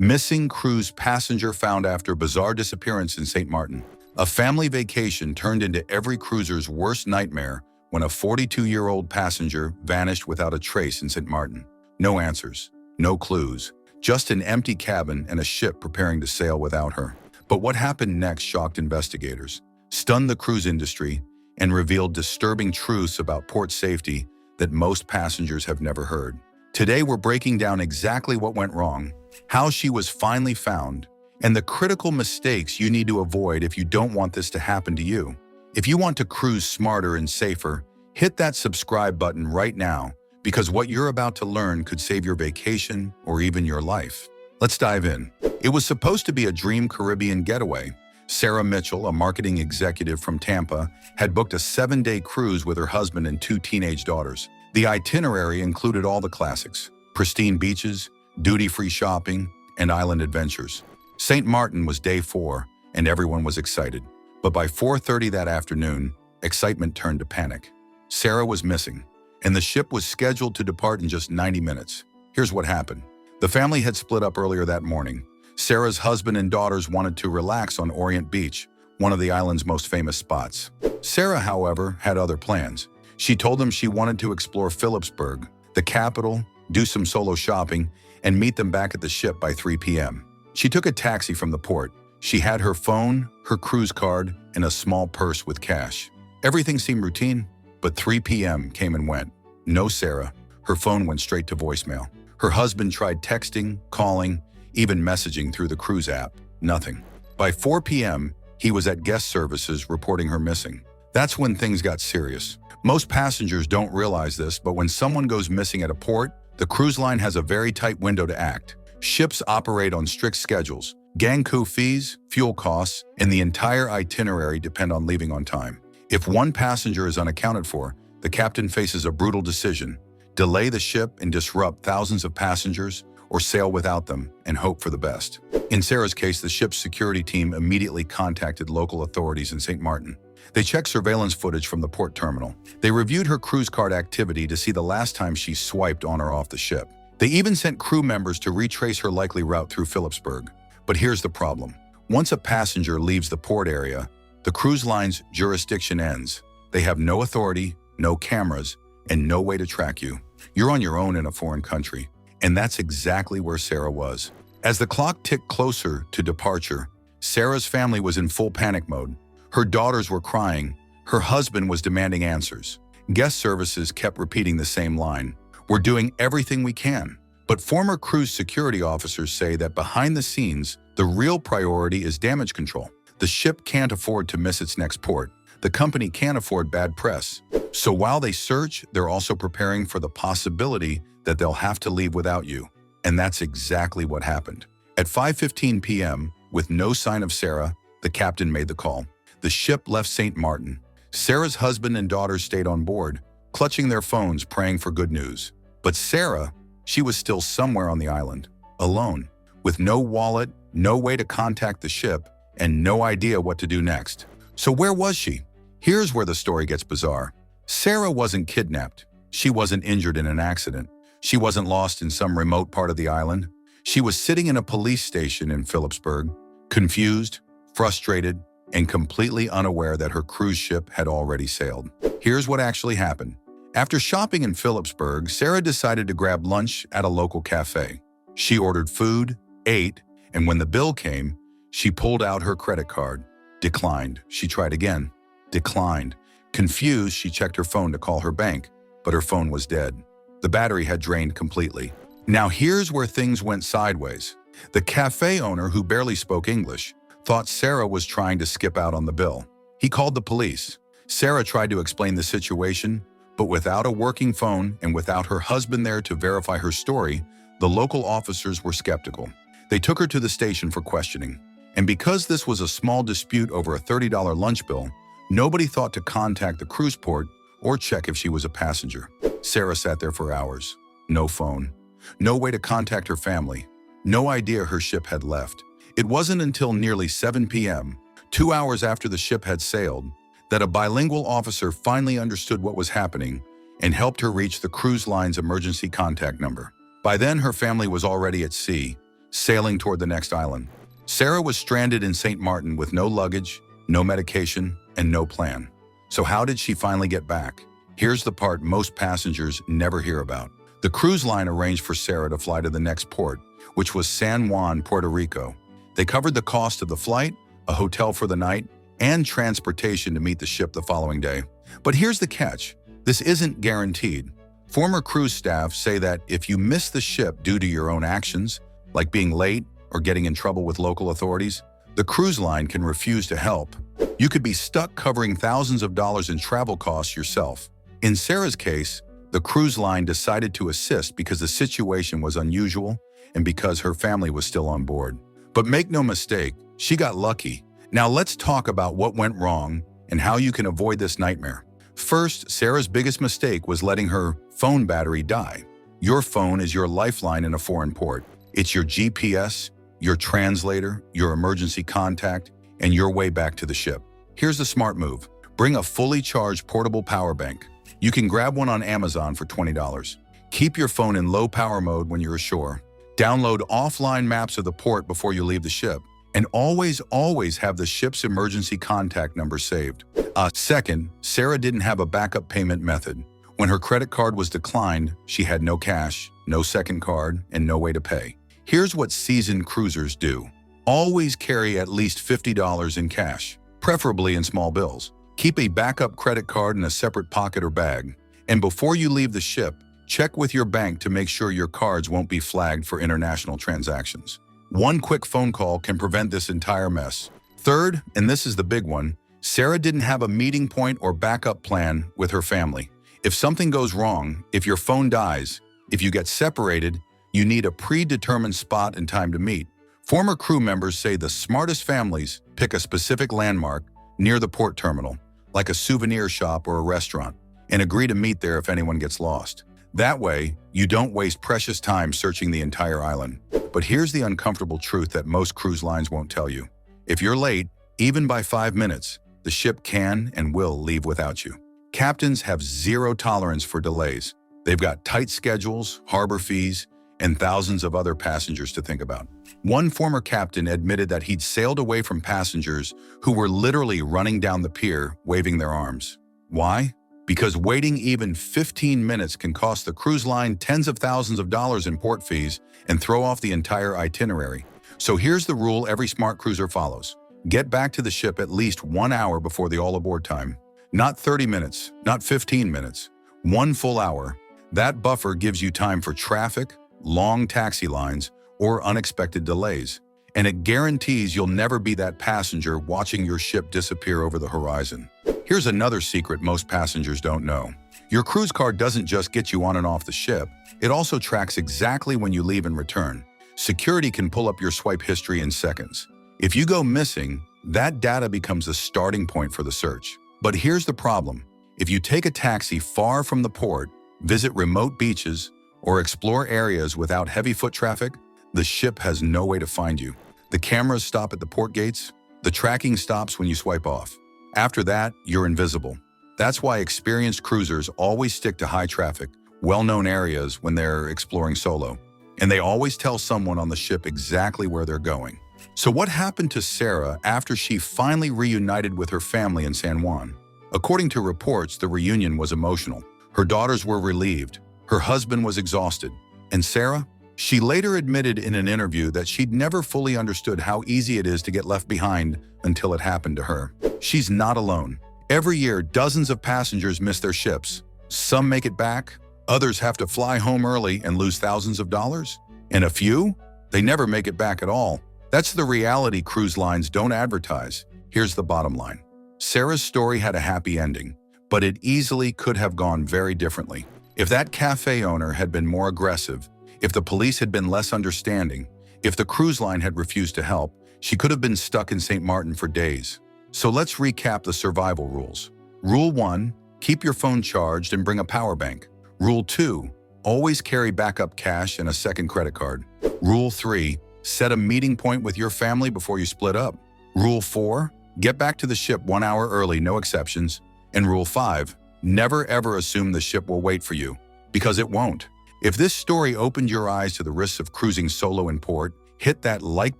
Missing cruise passenger found after bizarre disappearance in St. Maarten. A family vacation turned into every cruiser's worst nightmare when a 42-year-old passenger vanished without a trace in St. Maarten. No answers, no clues, just an empty cabin and a ship preparing to sail without her. But what happened next shocked investigators, stunned the cruise industry, and revealed disturbing truths about port safety that most passengers have never heard. Today we're breaking down exactly what went wrong, how she was finally found, and the critical mistakes you need to avoid if you don't want this to happen to you. If you want to cruise smarter and safer, hit that subscribe button right now, because what you're about to learn could save your vacation or even your life. Let's dive in. It was supposed to be a dream Caribbean getaway. Sarah Mitchell, a marketing executive from Tampa, had booked a 7-day cruise with her husband and 2 teenage daughters. The itinerary included all the classics: pristine beaches, duty-free shopping, and island adventures. St. Maarten was day 4, and everyone was excited. But by 4:30 that afternoon, excitement turned to panic. Sarah was missing, and the ship was scheduled to depart in just 90 minutes. Here's what happened. The family had split up earlier that morning. Sarah's husband and daughters wanted to relax on Orient Beach, one of the island's most famous spots. Sarah, however, had other plans. She told them she wanted to explore Philipsburg, the capital, do some solo shopping, and meet them back at the ship by 3 p.m. She took a taxi from the port. She had her phone, her cruise card, and a small purse with cash. Everything seemed routine, but 3 p.m. came and went. No Sarah. Her phone went straight to voicemail. Her husband tried texting, calling, even messaging through the cruise app. Nothing. By 4 p.m., he was at guest services reporting her missing. That's when things got serious. Most passengers don't realize this, but when someone goes missing at a port, the cruise line has a very tight window to act. Ships operate on strict schedules. Gang crew fees, fuel costs, and the entire itinerary depend on leaving on time. If one passenger is unaccounted for, the captain faces a brutal decision: delay the ship and disrupt thousands of passengers, or sail without them and hope for the best. In Sarah's case, the ship's security team immediately contacted local authorities in St. Maarten. They checked surveillance footage from the port terminal. They reviewed her cruise card activity to see the last time she swiped on or off the ship. They even sent crew members to retrace her likely route through Philipsburg. But here's the problem. Once a passenger leaves the port area, the cruise line's jurisdiction ends. They have no authority, no cameras, and no way to track you. You're on your own in a foreign country. And that's exactly where Sarah was. As the clock ticked closer to departure, Sarah's family was in full panic mode. Her daughters were crying. Her husband was demanding answers. Guest services kept repeating the same line: "We're doing everything we can." But former cruise security officers say that behind the scenes, the real priority is damage control. The ship can't afford to miss its next port. The company can't afford bad press. So while they search, they're also preparing for the possibility that they'll have to leave without you. And that's exactly what happened. At 5:15 p.m., with no sign of Sarah, the captain made the call. The ship left St. Maarten. Sarah's husband and daughters stayed on board, clutching their phones, praying for good news. But Sarah, she was still somewhere on the island, alone, with no wallet, no way to contact the ship, and no idea what to do next. So where was she? Here's where the story gets bizarre. Sarah wasn't kidnapped. She wasn't injured in an accident. She wasn't lost in some remote part of the island. She was sitting in a police station in Philipsburg, confused, frustrated, and completely unaware that her cruise ship had already sailed. Here's what actually happened. After shopping in Philipsburg, Sarah decided to grab lunch at a local cafe. She ordered food, ate, and when the bill came, she pulled out her credit card. Declined. She tried again. Declined. Confused, she checked her phone to call her bank, but her phone was dead. The battery had drained completely. Now here's where things went sideways. The cafe owner, who barely spoke English, thought Sarah was trying to skip out on the bill. He called the police. Sarah tried to explain the situation, but without a working phone and without her husband there to verify her story, the local officers were skeptical. They took her to the station for questioning. And because this was a small dispute over a $30 lunch bill, nobody thought to contact the cruise port or check if she was a passenger. Sarah sat there for hours. No phone. No way to contact her family. No idea her ship had left. It wasn't until nearly 7 p.m., 2 hours after the ship had sailed, that a bilingual officer finally understood what was happening and helped her reach the cruise line's emergency contact number. By then, her family was already at sea, sailing toward the next island. Sarah was stranded in St. Martin with no luggage, no medication, and no plan. So how did she finally get back? Here's the part most passengers never hear about. The cruise line arranged for Sarah to fly to the next port, which was San Juan, Puerto Rico. They covered the cost of the flight, a hotel for the night, and transportation to meet the ship the following day. But here's the catch. This isn't guaranteed. Former cruise staff say that if you miss the ship due to your own actions, like being late or getting in trouble with local authorities, the cruise line can refuse to help. You could be stuck covering thousands of dollars in travel costs yourself. In Sarah's case, the cruise line decided to assist because the situation was unusual and because her family was still on board. But make no mistake, she got lucky. Now let's talk about what went wrong and how you can avoid this nightmare. First, Sarah's biggest mistake was letting her phone battery die. Your phone is your lifeline in a foreign port. It's your GPS, your translator, your emergency contact, and your way back to the ship. Here's the smart move. Bring a fully charged portable power bank. You can grab one on Amazon for $20. Keep your phone in low power mode when you're ashore. Download offline maps of the port before you leave the ship. And always have the ship's emergency contact number saved. Second, Sarah didn't have a backup payment method. When her credit card was declined, she had no cash, no second card, and no way to pay. Here's what seasoned cruisers do. Always carry at least $50 in cash, preferably in small bills. Keep a backup credit card in a separate pocket or bag. And before you leave the ship, check with your bank to make sure your cards won't be flagged for international transactions. One quick phone call can prevent this entire mess. Third, and this is the big one, Sarah didn't have a meeting point or backup plan with her family. If something goes wrong, if your phone dies, if you get separated, you need a predetermined spot and time to meet. Former crew members say the smartest families pick a specific landmark near the port terminal, like a souvenir shop or a restaurant, and agree to meet there if anyone gets lost. That way, you don't waste precious time searching the entire island. But here's the uncomfortable truth that most cruise lines won't tell you. If you're late, even by 5 minutes, the ship can and will leave without you. Captains have zero tolerance for delays. They've got tight schedules, harbor fees, and thousands of other passengers to think about. One former captain admitted that he'd sailed away from passengers who were literally running down the pier, waving their arms. Why? Because waiting even 15 minutes can cost the cruise line tens of thousands of dollars in port fees and throw off the entire itinerary. So here's the rule every smart cruiser follows. Get back to the ship at least 1 hour before the all-aboard time. Not 30 minutes, not 15 minutes, 1 full hour. That buffer gives you time for traffic, long taxi lines, or unexpected delays. And it guarantees you'll never be that passenger watching your ship disappear over the horizon. Here's another secret most passengers don't know. Your cruise card doesn't just get you on and off the ship, it also tracks exactly when you leave and return. Security can pull up your swipe history in seconds. If you go missing, that data becomes a starting point for the search. But here's the problem. If you take a taxi far from the port, visit remote beaches, or explore areas without heavy foot traffic, the ship has no way to find you. The cameras stop at the port gates, the tracking stops when you swipe off. After that, you're invisible. That's why experienced cruisers always stick to high-traffic, well-known areas when they're exploring solo. And they always tell someone on the ship exactly where they're going. So what happened to Sarah after she finally reunited with her family in San Juan? According to reports, the reunion was emotional. Her daughters were relieved. Her husband was exhausted. And Sarah? She later admitted in an interview that she'd never fully understood how easy it is to get left behind until it happened to her. She's not alone. Every year, dozens of passengers miss their ships. Some make it back, others have to fly home early and lose thousands of dollars. And a few? They never make it back at all. That's the reality cruise lines don't advertise. Here's the bottom line. Sarah's story had a happy ending, but it easily could have gone very differently. If that cafe owner had been more aggressive, if the police had been less understanding, if the cruise line had refused to help, she could have been stuck in St. Martin for days. So let's recap the survival rules. Rule 1, keep your phone charged and bring a power bank. Rule 2, always carry backup cash and a second credit card. Rule 3, set a meeting point with your family before you split up. Rule 4, get back to the ship 1 hour early, no exceptions. And Rule 5, never ever assume the ship will wait for you, because it won't. If this story opened your eyes to the risks of cruising solo in port, Hit that like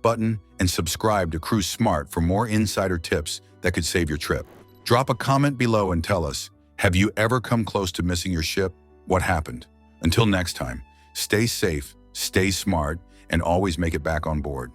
button and subscribe to Cruise Smart for more insider tips that could save your trip. Drop a comment below and tell us, have you ever come close to missing your ship? What happened? Until next time, stay safe, stay smart, and always make it back on board.